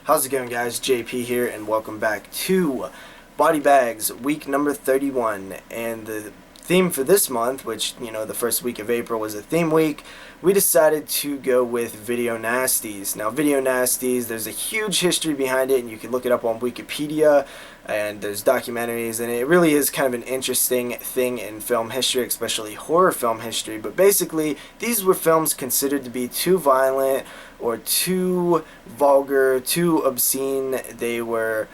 How's it going, guys? JP here, and welcome back to Body Bags, week number 31. And the theme for this month, which, the first week of April was a theme week, we decided to go with video nasties. Now, video nasties, there's a huge history behind it, and you can look it up on Wikipedia, and there's documentaries, and it really is kind of an interesting thing in film history, especially horror film history. But basically, these were films considered to be too violent or too vulgar, too obscene. They were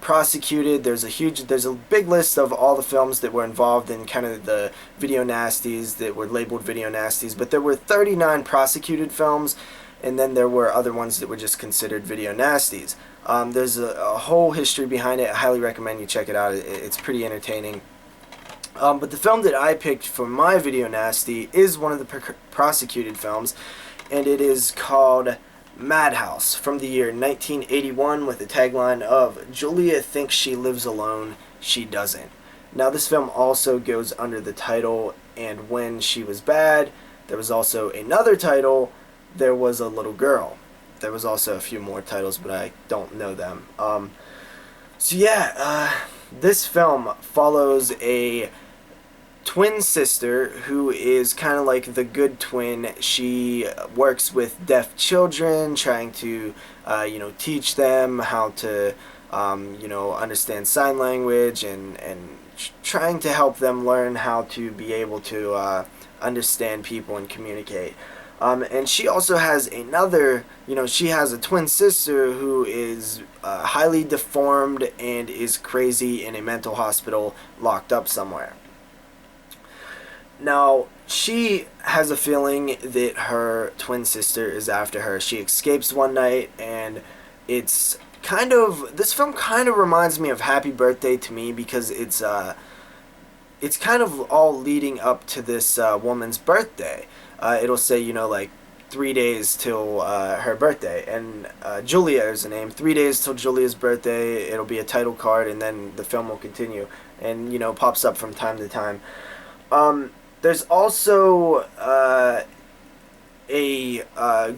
prosecuted. There's a big list of all the films that were involved in kind of the video nasties that were labeled video nasties, but there were 39 prosecuted films, and then there were other ones that were just considered video nasties. There's a whole history behind it. I highly recommend you check it out. It's pretty entertaining. But the film that I picked for my video nasty is one of the prosecuted films, and it is called Madhouse, from the year 1981, with the tagline of "Julia thinks she lives alone, she doesn't." Now, this film also goes under the title "And When She Was Bad." There was also another title, "There Was a Little Girl." There was also a few more titles, but I don't know them. This film follows a twin sister who is kind of like the good twin. She works with deaf children, trying to, teach them how to, understand sign language and trying to help them learn how to be able to understand people and communicate. And she also has she has a twin sister who is highly deformed and is crazy in a mental hospital, locked up somewhere. Now, she has a feeling that her twin sister is after her. She escapes one night, and this film kind of reminds me of Happy Birthday to me, because it's kind of all leading up to this woman's birthday. It'll say, 3 days till her birthday, and Julia is the name. 3 days till Julia's birthday. It'll be a title card, and then the film will continue, and pops up from time to time. There's also a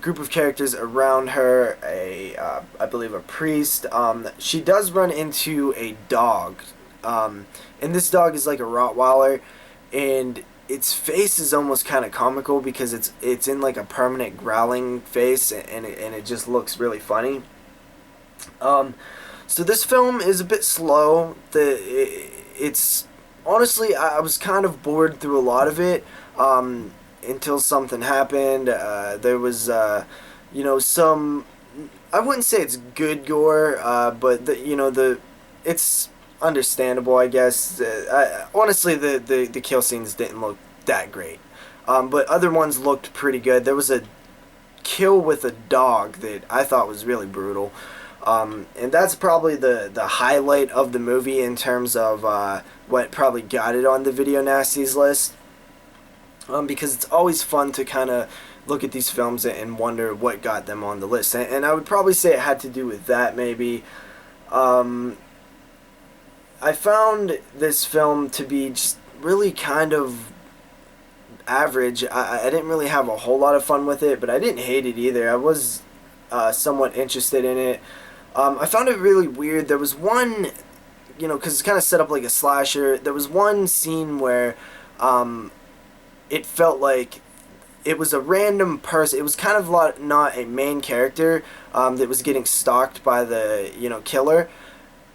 group of characters around her. I believe a priest. She does run into a dog, and this dog is like a Rottweiler, and its face is almost kind of comical because it's in like a permanent growling face, and it just looks really funny. So this film is a bit slow. It's honestly, I was kind of bored through a lot of it until something happened. There was some, I wouldn't say it's good gore, but it's understandable, I guess. Honestly, the kill scenes didn't look that great, but other ones looked pretty good. There was a kill with a dog that I thought was really brutal, and that's probably the highlight of the movie in terms of what probably got it on the video nasties list, because it's always fun to kind of look at these films and wonder what got them on the list, and I would probably say it had to do with that, maybe. I found this film to be just really kind of average. I didn't really have a whole lot of fun with it, but I didn't hate it either. I was somewhat interested in it. I found it really weird. There was one, because it's kind of set up like a slasher, there was one scene where it felt like it was a random person. It was kind of not a main character that was getting stalked by the, killer.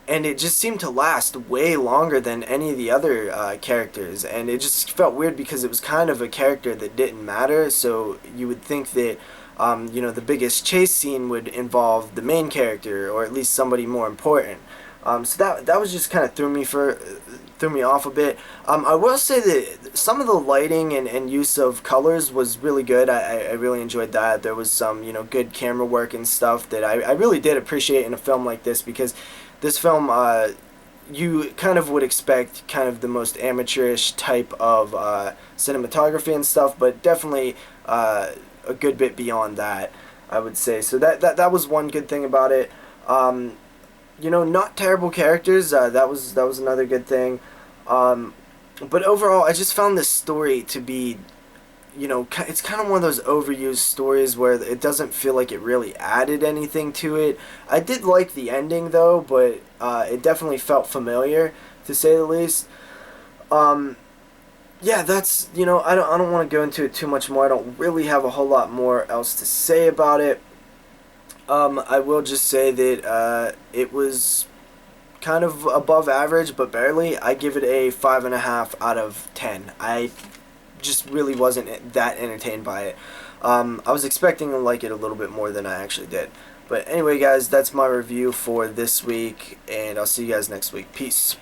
And it just seemed to last way longer than any of the other characters. And it just felt weird because it was kind of a character that didn't matter. So you would think that, the biggest chase scene would involve the main character, or at least somebody more important. So that was just kind of threw me off a bit. I will say that some of the lighting and use of colors was really good. I really enjoyed that. There was some, good camera work and stuff that I really did appreciate in a film like this, because this film, you kind of would expect kind of the most amateurish type of cinematography and stuff, but definitely a good bit beyond that, I would say. So that was one good thing about it. Not terrible characters. That was another good thing. But overall, I just found this story to be it's kind of one of those overused stories where it doesn't feel like it really added anything to it. I did like the ending though, but it definitely felt familiar, to say the least. Yeah, that's, I don't want to go into it too much more. I don't really have a whole lot more else to say about it. I will just say that it was kind of above average, but barely. I give it a 5.5 out of 10. I just really wasn't that entertained by it. I was expecting to like it a little bit more than I actually did. But anyway, guys, that's my review for this week, and I'll see you guys next week. Peace.